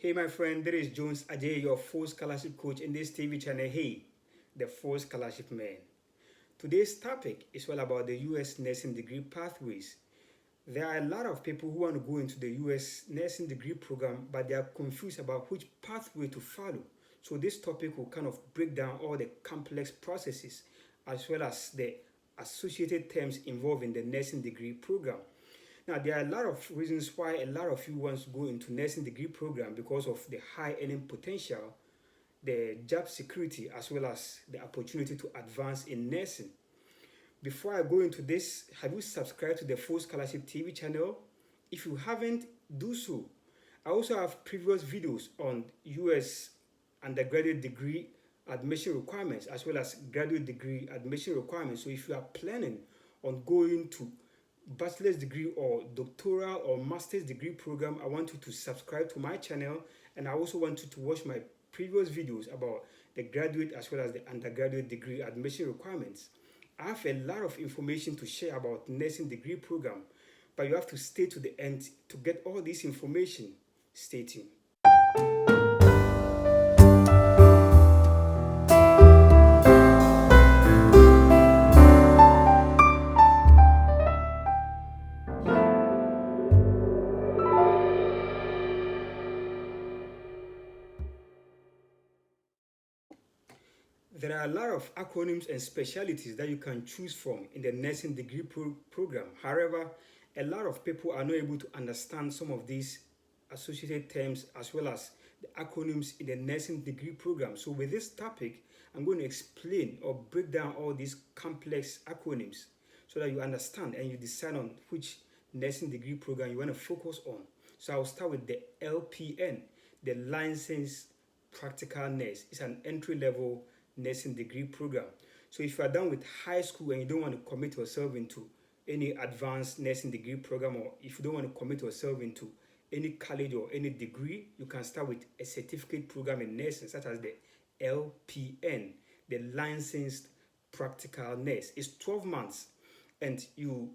Hey my friend, this is Jones Ajay, your full scholarship coach in this TV channel. Hey, the full scholarship man. Today's topic is all about the US nursing degree pathways. There are a lot of people who want to go into the US nursing degree program, but they are confused about which pathway to follow. So this topic will kind of break down all the complex processes as well as the associated terms involved in the nursing degree program. Now, there are a lot of reasons why a lot of you want to go into nursing degree program because of the high earning potential, the job security, as well as the opportunity to advance in nursing. Before I go into this, have you subscribed to the Full Scholarship TV channel? If you haven't, do so. I also have previous videos on US undergraduate degree admission requirements as well as graduate degree admission requirements. So if you are planning on going to bachelor's degree or doctoral or master's degree program, I want you to subscribe to my channel, and I also want you to watch my previous videos about the graduate as well as the undergraduate degree admission requirements. I have a lot of information to share about nursing degree program, but you have to stay to the end to get all this information. Stay tuned. There are a lot of acronyms and specialties that you can choose from in the nursing degree program. However, a lot of people are not able to understand some of these associated terms as well as the acronyms in the nursing degree program. So with this topic, I'm going to explain or break down all these complex acronyms so that you understand and you decide on which nursing degree program you want to focus on. So I'll start with the LPN, the Licensed Practical Nurse. It's an entry-level nursing degree program. So if you are done with high school and you don't want to commit yourself into any advanced nursing degree program, or if you don't want to commit yourself into any college or any degree, you can start with a certificate program in nursing such as the LPN, the Licensed Practical Nurse. It's 12 months and you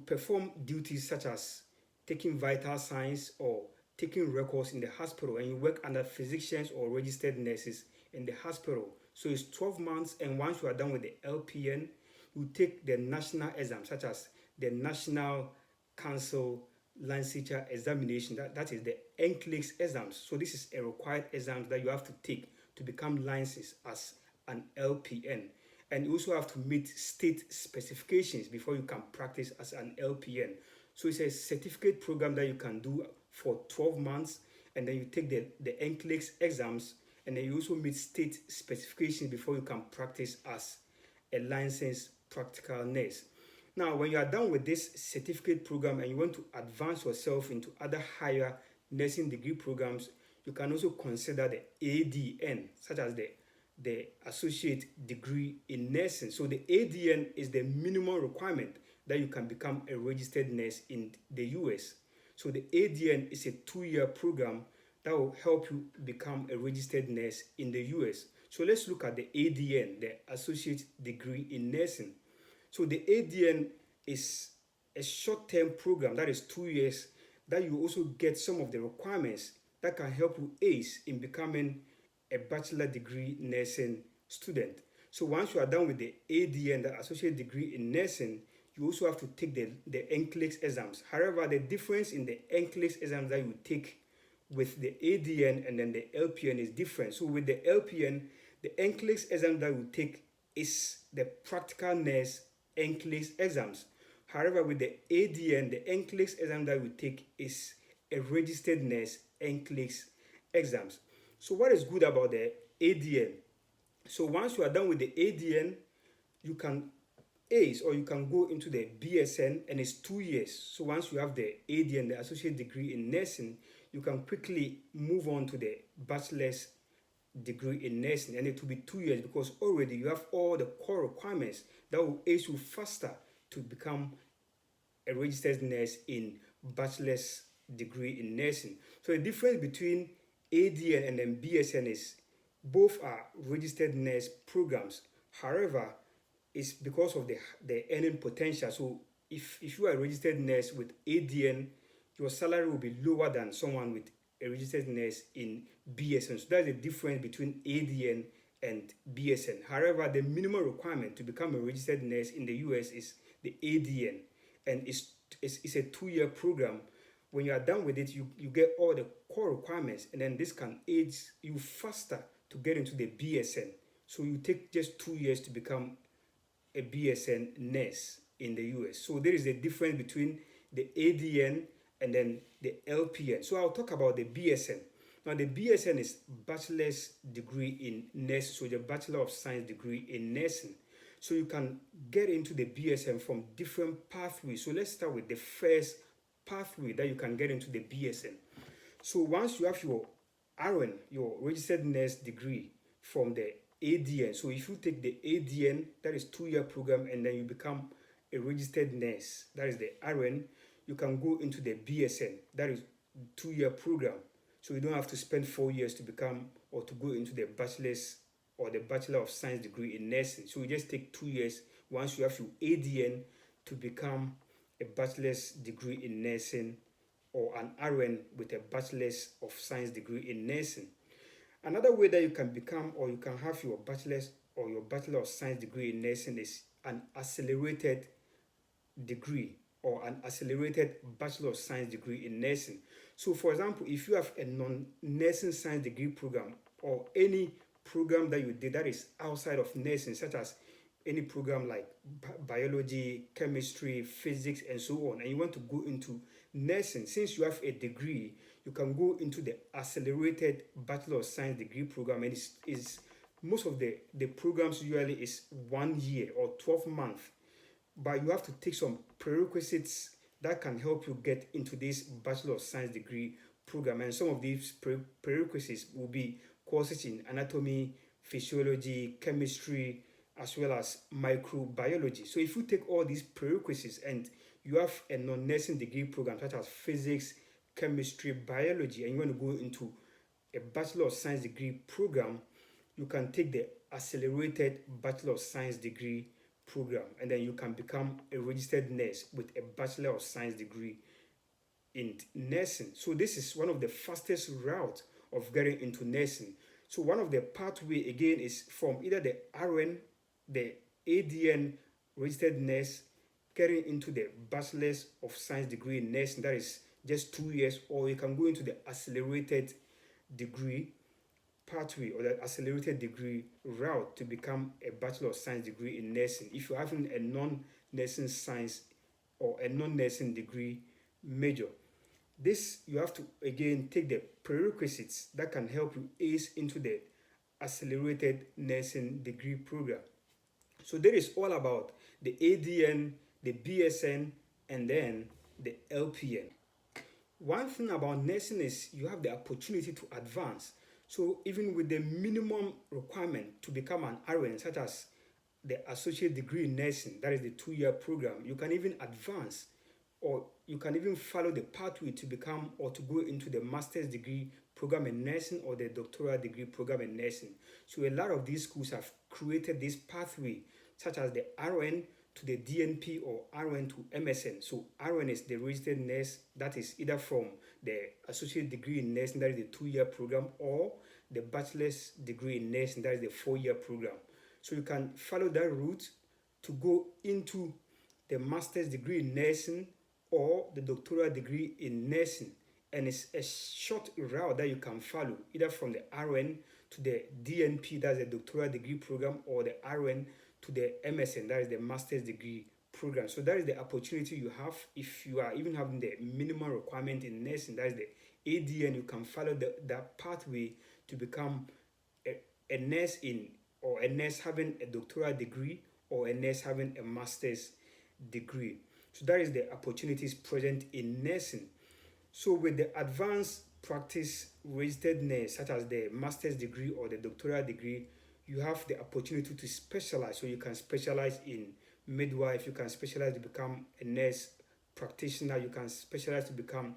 perform duties such as taking vital signs or taking records in the hospital, and you work under physicians or registered nurses in the hospital. So it's 12 months, and once you are done with the LPN, you take the national exam such as the National Council Licensure Examination. That is the NCLEX exams. So this is a required exam that you have to take to become licensed as an LPN. And you also have to meet state specifications before you can practice as an LPN. So it's a certificate program that you can do for 12 months, and then you take the NCLEX exams, and then you also meet state specifications before you can practice as a licensed practical nurse. Now, when you are done with this certificate program and you want to advance yourself into other higher nursing degree programs, you can also consider the ADN, such as the Associate Degree in Nursing. So the ADN is the minimum requirement that you can become a registered nurse in the US. So the ADN is a 2-year program that will help you become a registered nurse in the US. So let's look at the ADN, the Associate Degree in Nursing. So the ADN is a short-term program that is 2 years that you also get some of the requirements that can help you ace in becoming a bachelor degree nursing student. So once you are done with the ADN, the Associate Degree in Nursing, you also have to take the NCLEX exams. However, the difference in the NCLEX exams that you take with the ADN and then the LPN is different. So with the LPN, the NCLEX exam that you take is the practical nurse NCLEX exams. However, with the ADN, the NCLEX exam that you take is a registered nurse NCLEX exams. So what is good about the ADN? So once you are done with the ADN, you can ace or you can go into the BSN, and it's 2 years. So once you have the ADN, the Associate Degree in Nursing, you can quickly move on to the Bachelor's Degree in Nursing, and it will be 2 years because already you have all the core requirements that will ace you faster to become a registered nurse in Bachelor's Degree in Nursing. So the difference between ADN and then BSN is both are registered nurse programs. However, it's because of the earning potential. So if you are a registered nurse with ADN, your salary will be lower than someone with a registered nurse in BSN. So that's the difference between ADN and BSN. However, the minimum requirement to become a registered nurse in the US is the ADN, and it's a 2-year program. When you are done with it, you get all the core requirements, and then this can aid you faster to get into the BSN. So you take just 2 years to become a BSN nurse in the US. So there is a difference between the ADN and then the LPN. So I'll talk about the BSN. Now the BSN is Bachelor's Degree in Nursing, so the Bachelor of Science degree in nursing. So you can get into the BSN from different pathways. So let's start with the first pathway that you can get into the BSN. So once you have your RN, your registered nurse degree from the ADN, so if you take the ADN, that is 2-year program, and then you become a registered nurse, that is the RN, you can go into the BSN, that is 2-year program. So you don't have to spend 4 years to become or to go into the bachelor's or the Bachelor of Science degree in nursing. So you just take 2 years once you have your ADN to become a bachelor's degree in nursing or an RN with a Bachelor's of Science degree in nursing. Another way that you can become or you can have your bachelor's or your Bachelor of Science degree in nursing is an accelerated degree or an accelerated Bachelor of Science degree in nursing. So for example, if you have a non-nursing science degree program or any program that you did that is outside of nursing, such as any program like biology, chemistry, physics, and so on, and you want to go into nursing, since you have a degree, you can go into the accelerated Bachelor of Science degree program, and it's most of the programs usually is 1 year or 12 months, but you have to take some prerequisites that can help you get into this Bachelor of Science degree program, and some of these prerequisites will be courses in anatomy, physiology, chemistry, as well as microbiology. So if you take all these prerequisites and you have a non-nursing degree program such as physics, chemistry, biology, and you want to go into a Bachelor of Science degree program, you can take the accelerated Bachelor of Science degree program, and then you can become a registered nurse with a Bachelor of Science degree in nursing. So this is one of the fastest routes of getting into nursing. So one of the pathway again is from either the RN, the ADN registered nurse, getting into the Bachelor's of Science degree in nursing, that is just 2 years, or you can go into the accelerated degree pathway or the accelerated degree route to become a Bachelor of Science degree in nursing if you're having a non-nursing science or a non-nursing degree major. This, you have to again take the prerequisites that can help you ace into the accelerated nursing degree program. So there is all about the ADN, the BSN, and then the LPN. One thing about nursing is you have the opportunity to advance. So even with the minimum requirement to become an RN, such as the associate degree in nursing, that is the 2-year program, you can even advance, or you can even follow the pathway to become or to go into the master's degree program in nursing or the doctoral degree program in nursing. So a lot of these schools have created this pathway, such as the RN to the DNP or RN to MSN. So RN is the registered nurse, that is either from the associate degree in nursing, that is the 2-year program, or the bachelor's degree in nursing, that is the 4-year program. So you can follow that route to go into the master's degree in nursing or the doctoral degree in nursing, and it's a short route that you can follow either from the RN to the DNP, that's the doctoral degree program, or the RN to the MSN, that is the master's degree program. So that is the opportunity you have if you are even having the minimum requirement in nursing, that is the ADN. You can follow that pathway to become a nurse in, or a nurse having a doctoral degree, or a nurse having a master's degree. So that is the opportunities present in nursing. So with the advanced practice registered nurse, such as the master's degree or the doctoral degree, you have the opportunity to specialize. So you can specialize in midwife, you can specialize to become a nurse practitioner, you can specialize to become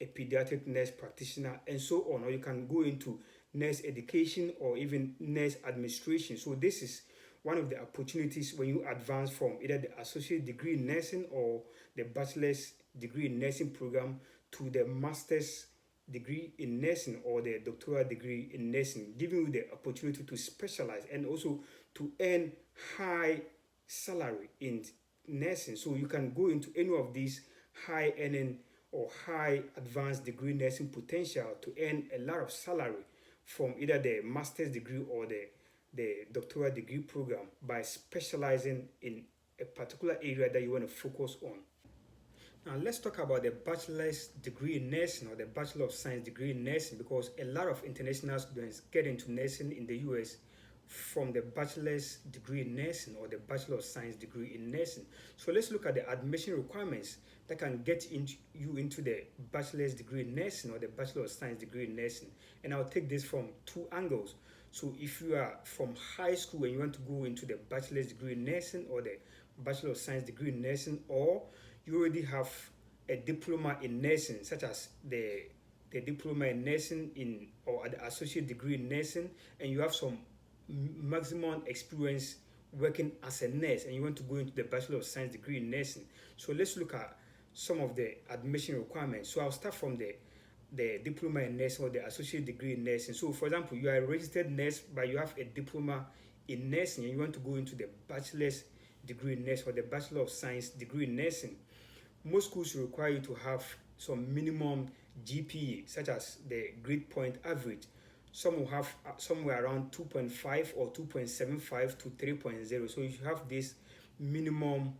a pediatric nurse practitioner, and so on. Or you can go into nurse education or even nurse administration. So this is one of the opportunities when you advance from either the associate degree in nursing or the bachelor's degree in nursing program to the master's degree in nursing or the doctoral degree in nursing, giving you the opportunity to specialize and also to earn high salary in nursing. So you can go into any of these high earning or high advanced degree nursing potential to earn a lot of salary from either the master's degree or the doctoral degree program by specializing in a particular area that you want to focus on. Now let's talk about the bachelor's degree in nursing or the Bachelor of Science degree in nursing, because a lot of international students get into nursing in the US from the bachelor's degree in nursing or the Bachelor of Science degree in nursing. So let's look at the admission requirements that can get you into the bachelor's degree in nursing or the Bachelor of Science degree in nursing. And I'll take this from two angles. So if you are from high school and you want to go into the bachelor's degree in nursing or the Bachelor of Science degree in nursing, or you already have a diploma in nursing, such as the diploma in nursing in or the associate degree in nursing, and you have some maximum experience working as a nurse and you want to go into the Bachelor of Science degree in nursing. So let's look at some of the admission requirements. So I'll start from the diploma in nursing or the associate degree in nursing. So for example, you are a registered nurse but you have a diploma in nursing and you want to go into the bachelor's degree in nursing or the Bachelor of Science degree in nursing. Most schools require you to have some minimum GPA, such as the grade point average. Some will have somewhere around 2.5 or 2.75 to 3.0. So you should have this minimum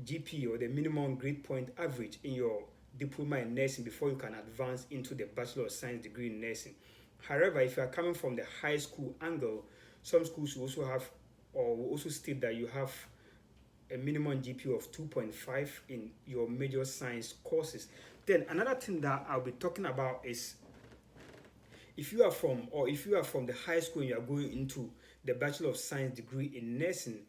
GPA or the minimum grade point average in your diploma in nursing before you can advance into the Bachelor of Science degree in nursing. However, if you are coming from the high school angle, some schools will also have or will also state that you have a minimum GPA of 2.5 in your major science courses. Then another thing that I'll be talking about is if you are from the high school and you are going into the Bachelor of Science degree in nursing,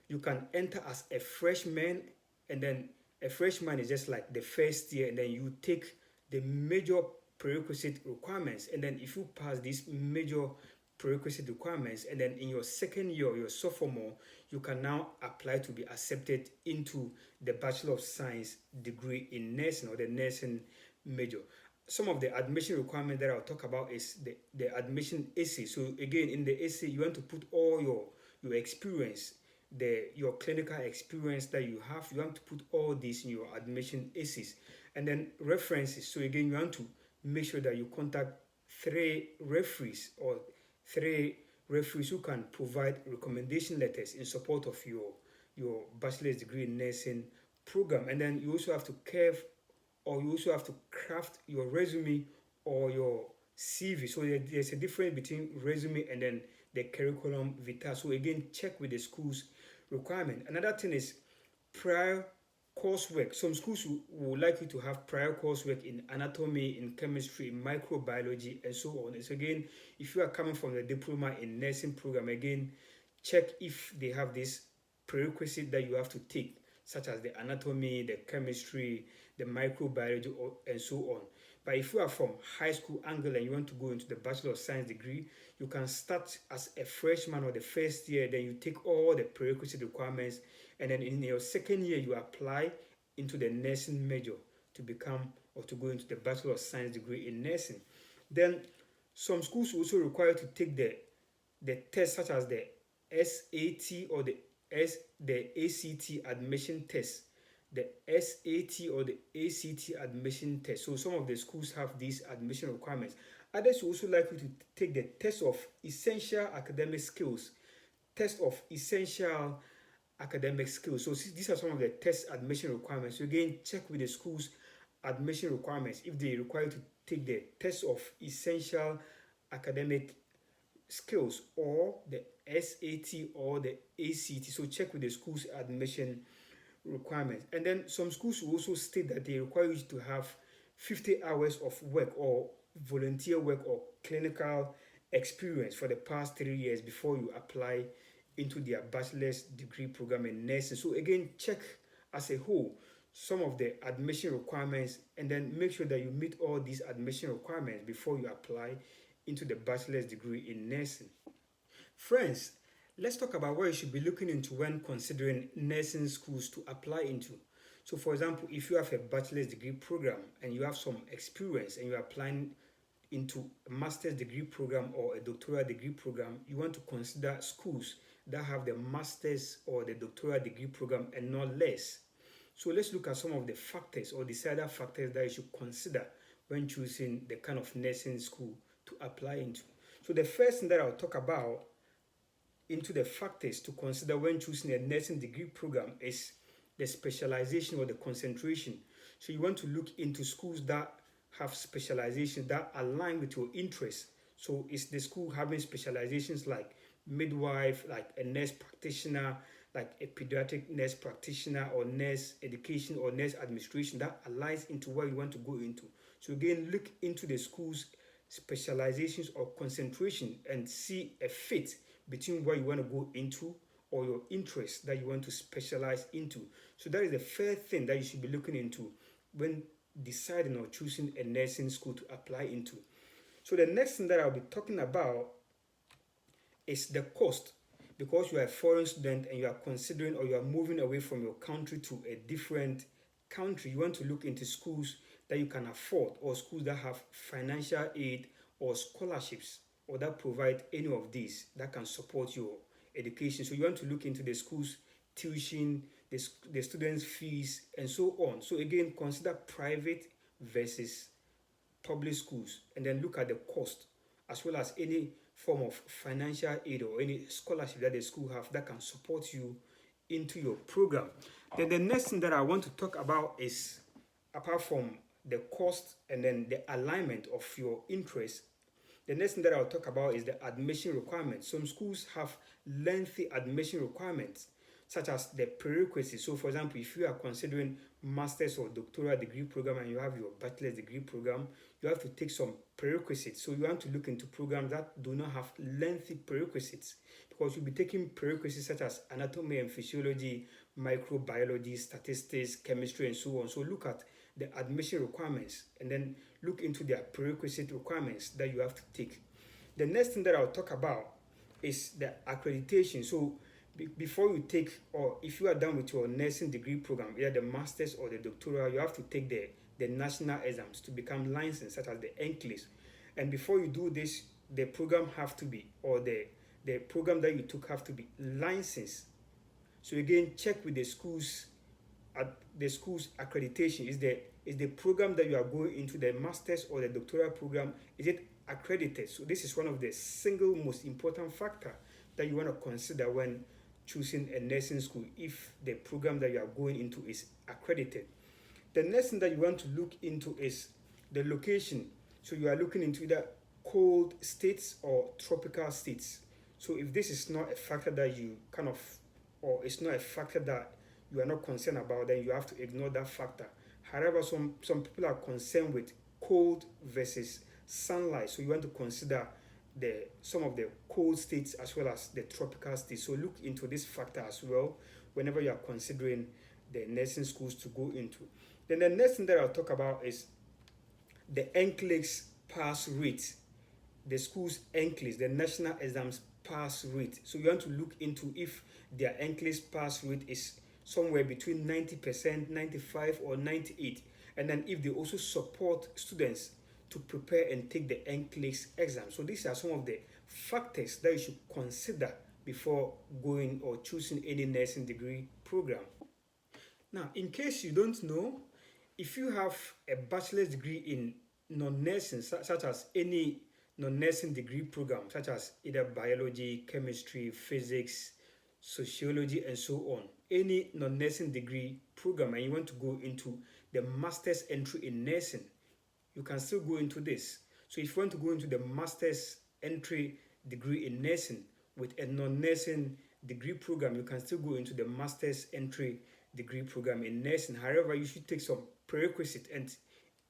you can enter as a freshman, and then a freshman is just like the first year, and then you take the major prerequisite requirements, and then if you pass these major prerequisite requirements, and then in your second year, your sophomore, you can now apply to be accepted into the Bachelor of Science degree in nursing or the nursing major. Some of the admission requirements that I'll talk about is the admission essay. So again, in the essay, you want to put all your experience, your clinical experience that you have. You want to put all this in your admission essays. And then references. So again, you want to make sure that you contact three referees who can provide recommendation letters in support of your bachelor's degree in nursing program. And then you also have to craft your resume or your CV. So there's a difference between resume and then the curriculum vitae. So again, check with the school's requirement. Another thing is prior coursework. Some schools would like you to have prior coursework in anatomy, in chemistry, in microbiology, and so on. So again, if you are coming from the diploma in nursing program, again, check if they have this prerequisite that you have to take, such as the anatomy, the chemistry, the microbiology, and so on. But if you are from high school angle and you want to go into the Bachelor of Science degree, you can start as a freshman or the first year, then you take all the prerequisite requirements, and then in your second year, you apply into the nursing major to become or to go into the Bachelor of Science degree in nursing. Then some schools also require you to take the tests such as the SAT or the ACT admission test. The SAT or the ACT admission test. So some of the schools have these admission requirements. Others will also like you to take the test of essential academic skills. Test of essential academic skills. So these are some of the test admission requirements. So again, check with the school's admission requirements if they require you to take the test of essential academic skills or the SAT or the ACT. So check with the school's admission requirements. And then some schools will also state that they require you to have 50 hours of work or volunteer work or clinical experience for the past 3 years before you apply into their bachelor's degree program in nursing. So again, check as a whole some of the admission requirements and then make sure that you meet all these admission requirements before you apply into the bachelor's degree in nursing. Friends, let's talk about what you should be looking into when considering nursing schools to apply into. So for example, if you have a bachelor's degree program and you have some experience and you're applying into a master's degree program or a doctoral degree program, you want to consider schools that have the master's or the doctoral degree program and not less. So let's look at some of the factors or decided factors that you should consider when choosing the kind of nursing school to apply into. So the first thing that I'll talk about into the factors to consider when choosing a nursing degree program is the specialization or the concentration. So you want to look into schools that have specialization that align with your interests. So is the school having specializations like midwife, like a nurse practitioner, like a pediatric nurse practitioner, or nurse education or nurse administration that aligns into where you want to go into. So again, look into the school's specializations or concentration and see a fit between where you want to go into or your interests that you want to specialize into. So that is the first thing that you should be looking into when deciding or choosing a nursing school to apply into. So the next thing that I'll be talking about is the cost. Because you are a foreign student and you are considering or you are moving away from your country to a different country, you want to look into schools that you can afford or schools that have financial aid or scholarships or that provide any of these that can support your education. So you want to look into the school's tuition, the students' fees, and so on. So again, consider private versus public schools and then look at the cost as well as any form of financial aid or any scholarship that the school have that can support you into your program. Then the next thing that I want to talk about is, apart from the cost and then the alignment of your interests, the next thing that I'll talk about is the admission requirements. Some schools have lengthy admission requirements, such as the prerequisites. So for example, if you are considering master's or doctoral degree program and you have your bachelor's degree program, you have to take some prerequisites. So you want to look into programs that do not have lengthy prerequisites, because you'll be taking prerequisites such as anatomy and physiology, microbiology, statistics, chemistry, and so on. So look at the admission requirements and then look into their prerequisite requirements that you have to take. The next thing that I'll talk about is the accreditation. So before you take, or if you are done with your nursing degree program, either the master's or the doctoral, you have to take the national exams to become licensed, such as the NCLEX. And before you do this, the program have to be, or the program that you took have to be licensed. So again, check with the schools at the school's accreditation. Is the program that you are going into, the master's or the doctoral program, is it accredited? So this is one of the single most important factor that you want to consider when choosing a nursing school, if the program that you are going into is accredited. The next thing that you want to look into is the location. So you are looking into either cold states or tropical states. So if this is not a factor that you kind of, or it's not a factor that you are not concerned about, then you have to ignore that factor. However, some people are concerned with cold versus sunlight. So you want to consider some of the cold states as well as the tropical states. So look into this factor as well whenever you are considering the nursing schools to go into. Then the next thing that I'll talk about is the NCLEX pass rate. The school's NCLEX, the national exams pass rate. So you want to look into if their NCLEX pass rate is somewhere between 90%, 95 or 98. And then if they also support students to prepare and take the NCLEX exam. So these are some of the factors that you should consider before going or choosing any nursing degree program. Now, in case you don't know, if you have a bachelor's degree in non-nursing, such as any non-nursing degree program, such as either biology, chemistry, physics, sociology, and so on, any non-nursing degree program, and you want to go into the master's entry in nursing, you can still go into this. So if you want to go into the master's entry degree in nursing with a non-nursing degree program, you can still go into the master's entry degree program in nursing. However, you should take some prerequisite, and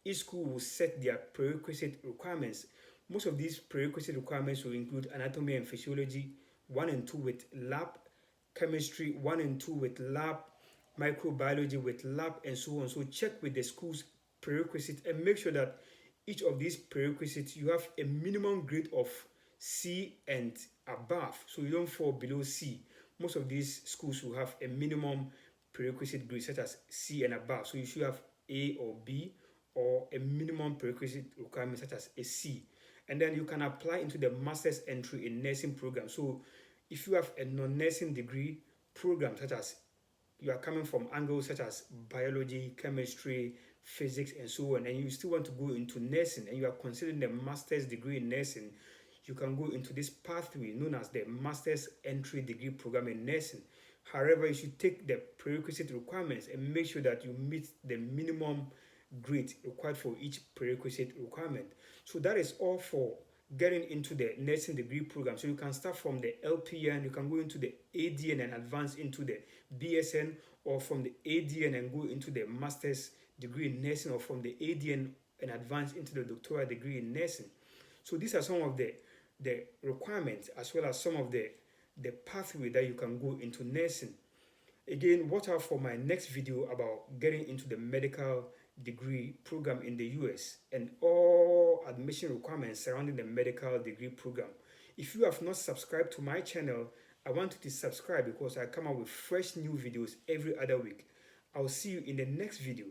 each school will set their prerequisite requirements. Most of these prerequisite requirements will include anatomy and physiology 1 and 2 with lab, chemistry 1 and 2 with lab, microbiology with lab, and so on. So check with the school's prerequisite and make sure that each of these prerequisites you have a minimum grade of C and above, so you don't fall below C. Most of these schools will have a minimum prerequisite grade such as C and above. So you should have A or B, or a minimum prerequisite requirement such as a C. And then you can apply into the master's entry in nursing program. So if you have a non-nursing degree program, such as you are coming from angles such as biology, chemistry, physics, and so on, and you still want to go into nursing, and you are considering the master's degree in nursing, you can go into this pathway known as the master's entry degree program in nursing. However, you should take the prerequisite requirements and make sure that you meet the minimum grade required for each prerequisite requirement. So that is all for getting into the nursing degree program. So you can start from the LPN, you can go into the ADN and advance into the BSN, or from the ADN and go into the master's degree in nursing, or from the ADN and advance into the doctoral degree in nursing. So these are some of the requirements, as well as some of the pathway that you can go into nursing. Again, watch out for my next video about getting into the medical degree program in the US and all admission requirements surrounding the medical degree program. If you have not subscribed to my channel, I want you to subscribe because I come out with fresh new videos every other week. I'll see you in the next video.